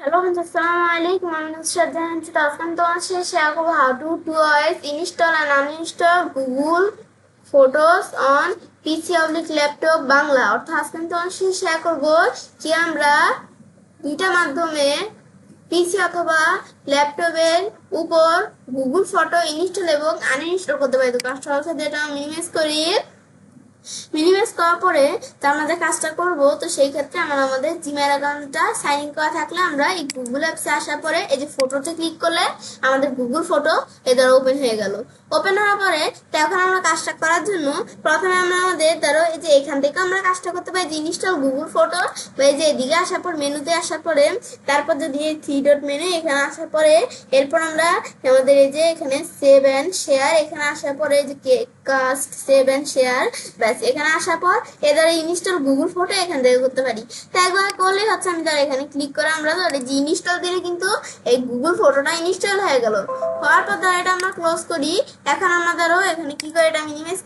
Hello, Assalamualaikum. I'm Nusrat Jahan. Welcome to our share of how to twice install and uninstall Google Photos on PC oblique laptop Bangla অর্থাৎ আজকে তো share করব যে আমরা দুইটা মাধ্যমে পিসি অথবা ল্যাপটপের উপর গুগল ফটো ইনস্টল এবং আনইনস্টল করতে পারি। তো কাজটা হচ্ছে যেটা মিনিমাইজ করার পরে আমরা যে কাজটা করব, তো সেই ক্ষেত্রে আমরা আমাদের জিমেইল অ্যাকাউন্টটা সাইন ইন করা থাকলে আমরা এই গুগল অ্যাপসে আসার পরে এই যে ফটোতে ক্লিক করলে আমাদের গুগল ফটো এদের ওপেন হয়ে গেল। ওপেন হওয়ার পরে তো এখন আমরা কাজটা করার জন্য প্রথমে আমরা আমাদের ধরো এই যে এখান থেকে আমরা কাজটা করতে পারি যে ইনস্টল গুগল ফটো, বা এই যে এদিকে আসার পর মেনুতে আসার পরে তারপর যদি এই 3 ডট মেনু এখানে আসার পরে এরপর আমরা আমাদের এই যে এখানে সেভ এন্ড শেয়ার এখানে আসার পরে এই যে কাস্ট সেভ এন্ড শেয়ার, ব্যাস এখানে আসার পর এদের ইনস্টল গুগল ফটো এখান থেকে করতে পারি। তো একবার করলেই হচ্ছে আমি ধর এখানে ক্লিক করে আমরা ধর যে ইনস্টল দিলে কিন্তু এই গুগল ফটোটা ইনস্টল হয়ে গেল। হওয়ার পর ধর এটা আমরা ক্লোজ করি। এখন আমরা ধরো এখানে কি করে এটা মিনিমাইজ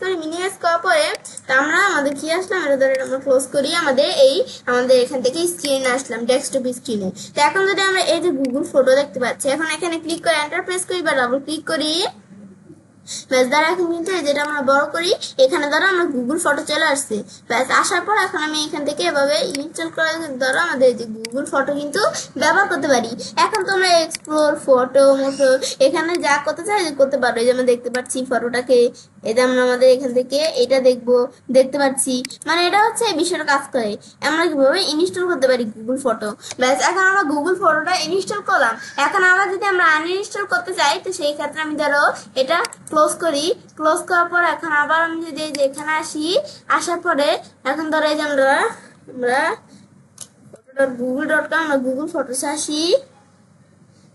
করার পরে তো আমরা আমাদের কি আসলাম, এটা ধর আমরা ক্লোজ করি, আমাদের এখান থেকে স্ক্রিনে আসলাম, ডেস্কটপ স্ক্রিনে। তো এখন যদি আমরা এই যে গুগল ফটো দেখতে পাচ্ছি, এখন এখানে ক্লিক করে এন্টার প্রেস করি বা ডাবল ক্লিক করি, ব্যাস দ্বারা এখন কিন্তু যেটা আমরা বড় করি এখানে ধরো আমরা গুগল ফটো চলে আসছে। ব্যাস আসার পর এখন আমি এখান থেকে এভাবে ইনস্টল করে ধরো আমাদের যে গুগল ফটো কিন্তু ব্যবহার করতে পারি। এখন তোমরা এক্সপ্লোর ফটো মোটো এখানে যা করতে চাই করতে পারো। এই যে আমরা দেখতে পাচ্ছি ফটোটাকে, এটা আমরা আমাদের এখান থেকে এটা দেখতে পাচ্ছি, মানে এটা হচ্ছে এই বিষয়টা কাজ করে আমরা কিভাবে ইনস্টল করতে পারি গুগল ফটো। ব্যাস এখন আমরা গুগল ফটোটা ইনস্টল করলাম। এখন আবার যদি আমরা আনইনস্টল করতে চাই তো সেই ক্ষেত্রে আমি ধরো এটা ক্লোজ করি। ক্লোজ করার পর এখন আবার আমি যদি এখানে আসার পরে এখন ধরো এই যে আমরা গুগল.com আমরা গুগল ফটোস আসি।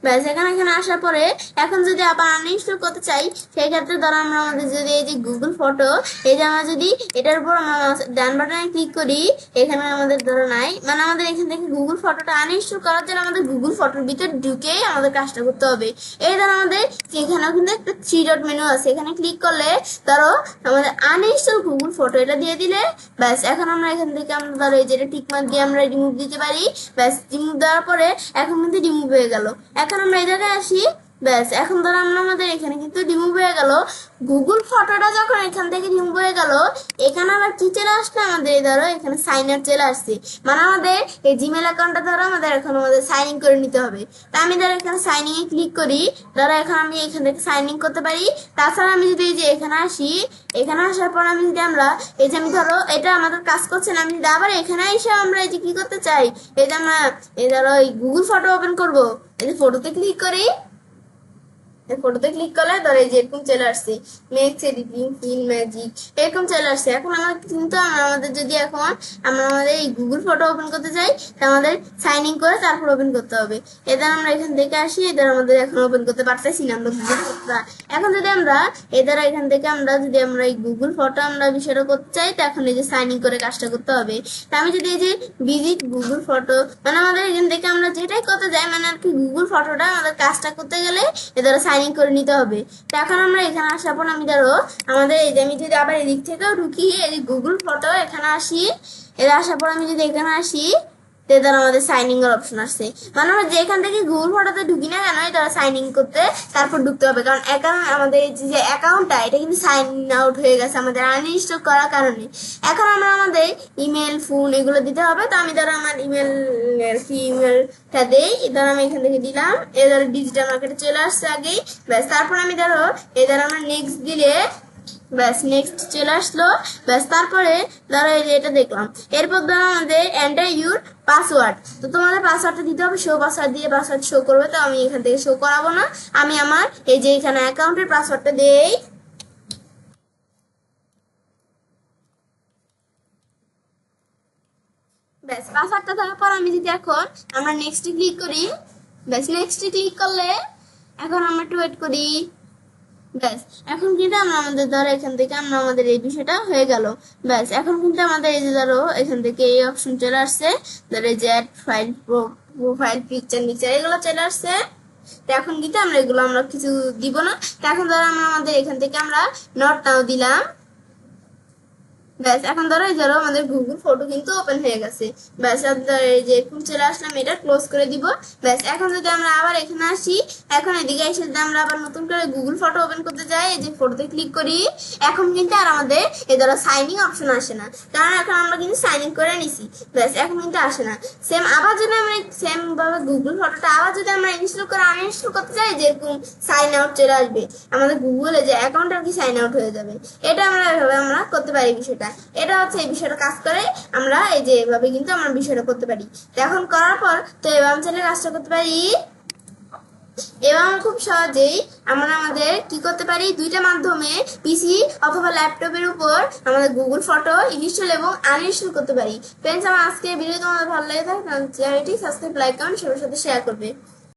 ব্যাস এখানে আসার পরে এখন যদি আবার আনইনস্টল করতে চাই সেই ক্ষেত্রে ধরো আমরা আমাদের যদি এই যে গুগল ফটো এই যে আমরা যদি এটার উপর আমরা ডান বাটনে ক্লিক করি, এখানে আমাদের ধরো নাই, মানে আমাদের এখান থেকে গুগল ফটোটা আনইনস্টল করার জন্য আমাদের গুগল ফটোর ভিতর ঢুকে আমাদের কাজটা করতে হবে। এই ধরো আমাদের এখানেও কিন্তু একটা 3 ডট মেনু আছে, এখানে ক্লিক করলে ধরো আমাদের আনইনস্টল গুগল ফটো এটা দিয়ে দিলে ব্যাস এখন আমরা এখান থেকে আমরা ধরো এই যে টিক মার্ক দিয়ে আমরা রিমুভ দিতে পারি। ব্যাস রিমুভ দেওয়ার পরে এখন কিন্তু রিমুভ হয়ে গেল। এখন আমরা এই জায়গায় আসি, ব্যাস এখন ধরো আমরা আমাদের এখানে কিন্তু রিমুভ হয়ে গেল। গুগল ফটোটা যখন এখান থেকে রিমুভ হয়ে গেল এখানে আবার কি চলে আসলো, আমাদের ধরো এখানে সাইন আপ চলে আসছে, মানে আমাদের এই জিমেল অ্যাকাউন্টটা ধরো আমাদের এখন আমাদের সাইন ইন করে নিতে হবে। তা আমি ধরো এখানে সাইন ইন এ ক্লিক করি, ধরো এখন আমি এখান থেকে সাইন ইন করতে পারি। তাছাড়া আমি যদি এই যে এখানে আসি, এখানে আসার পর আমি যদি আমরা এই যে আমি ধরো এটা আমাদের কাজ করছে না, আমি যদি আবার এখানে এসে আমরা এই যে কি করতে চাই, এই যে আমরা এই ধরো এই গুগল ফটো ওপেন করবো, এই যে ফটোতে ক্লিক করি, ফটোতে ক্লিক করলে ধরো এই যে এরকম চলে আসছে মেক্স এডিটিং ফিল ম্যাজিক এরকম চলে আসছে। এখন আমার কিন্তু আমাদের যদি এখন আমরা আমাদের এই গুগল ফটো ওপেন করতে চাই তো আমাদের সাইন ইন করে তারপর ওপেন করতে হবে। এদের আমরা এখান থেকে আসি, এদের আমাদের এখন ওপেন করতে পারতেছি না আমরা গুগল ফটোটা। এখন যদি আমরা এদের এখান থেকে আমরা যদি আমরা এই গুগল ফটো আমরা বিষয়টা করতে চাই তো এখন এই যে সাইন ইন করে কাজটা করতে হবে। তা আমি যদি এই যে ভিজিট গুগল ফটো, মানে আমাদের এখান থেকে আমরা যেটাই করতে যাই মানে আর কি গুগল ফটোটা আমাদের কাজটা করতে গেলে এদের সাইন ইন করে নিতে হবে। তো এখন আমরা এখানে আসার পর আমি ধরো আমাদের এই যে আমি যদি আবার এদিক থেকেও ঢুকি এই গুগল ফটো এখানে আসি, এদের আসার পর আমি যদি এখানে আসি তাদের আমাদের সাইনিং এর অপশন আসছে, মানে আমরা যেখান থেকে গুগল ফটোতে ঢুকি না কেন তারা সাইনিং করতে তারপর ঢুকতে হবে, কারণ অ্যাকাউন্ট আমাদের যে অ্যাকাউন্টটা এটা কিন্তু সাইন আউট হয়ে গেছে আমাদের আনইনস্টল করার কারণে। এখন আমরা আমাদের ইমেল ফোন এগুলো দিতে হবে। তো আমি ধরো আমার ইমেলটা দেই, ধরো আমি এখান থেকে দিলাম, এ ধরো ডিজিটাল মার্কেটে চলে আসছে আগেই। ব্যাস তারপর আমি ধরো এ ধরো আমরা নেক্সট দিলে ব্যাস নেক্সট চলে আসলো। ব্যাস তারপরে ধরো এই যে এটা দেখলাম, এরপর ধরো আমাদের এন্টার ইউর পাসওয়ার্ড, তো তোমাদের পাসওয়ার্ডটা দিতে হবে, শো পাসওয়ার্ড দিয়ে পাসওয়ার্ড শো করবে। তো আমি এখান থেকে শো করাবো না, আমি আমার এই যে এখানে অ্যাকাউন্টের পাসওয়ার্ডটা দেই। ব্যাস পাসওয়ার্ডটা দেওয়ার পর আমি যদি এখন আমরা নেক্সটে ক্লিক করি, ব্যাস নেক্সটে ক্লিক করলে এখন আমরা একটু ওয়েট করি। ব্যাস এখন কিন্তু আমরা আমাদের ধরো এখান থেকে আমরা আমাদের এই বিষয়টা হয়ে গেল। ব্যাস এখন কিন্তু আমাদের এই যে ধরো এখান থেকে এই অপশন চলে আসছে, ধরো এই যে অ্যাড ফাইল প্রোফাইল পিকচার নিচে এগুলো চলে আসছে। তো এখন কিন্তু আমরা এগুলো আমরা কিছু দিব না। তো এখন ধরো আমরা আমাদের এখান থেকে আমরা নট নাও দিলাম, ব্যাস এখন ধরো এই ধরো আমাদের গুগল ফটো কিন্তু ওপেন হয়ে গেছে। ব্যাস এই যে চলে আসলাম, এটা ক্লোজ করে দিব। ব্যাস এখন যদি আমরা আবার এখানে আসি, এখন এদিকে এসে যদি আমরা আবার নতুন করে গুগল ফটো ওপেন করতে যাই, এই যে ফটোতে ক্লিক করি, এখন কিন্তু আর আমাদের এই ধরো সাইন ইন অপশন আসে না, কারণ এখন আমরা কিন্তু সাইন ইন করে নিছি। ব্যাস এখন কিন্তু আসে না। সেম আবার যদি আমরা সেম ভাবে গুগল ফটোটা আবার যদি আমরা ইনস্টল করে আনইনস্টল করতে চাই, যেরকম সাইন আউট চলে আসবে, আমাদের গুগলে যে অ্যাকাউন্ট আর কি সাইন আউট হয়ে যাবে। এটা আমরা এভাবে আমরা করতে পারি বিষয়টা। এটা হচ্ছে এই বিষয়টা কাজ করে, আমরা এই যে এভাবে কিন্তু আমরা বিষয়টা করতে পারি। তো এখন করার পর তো এবার চাইলে কাজটা করতে পারি। এবং খুব সহজেই আমরা আমাদের কি করতে পারি, দুইটা মাধ্যমে পিসি অথবা ল্যাপটপের উপর আমাদের গুগল ফটো ইনস্টল এবং আনইনস্টল করতে পারি। ফ্রেন্ডস, আমার আজকে ভিডিও তোমাদের ভালো লাগে থাকে চ্যানেলটি সাবস্ক্রাইব, লাইক, কমেন্ট সবার সাথে শেয়ার করবে।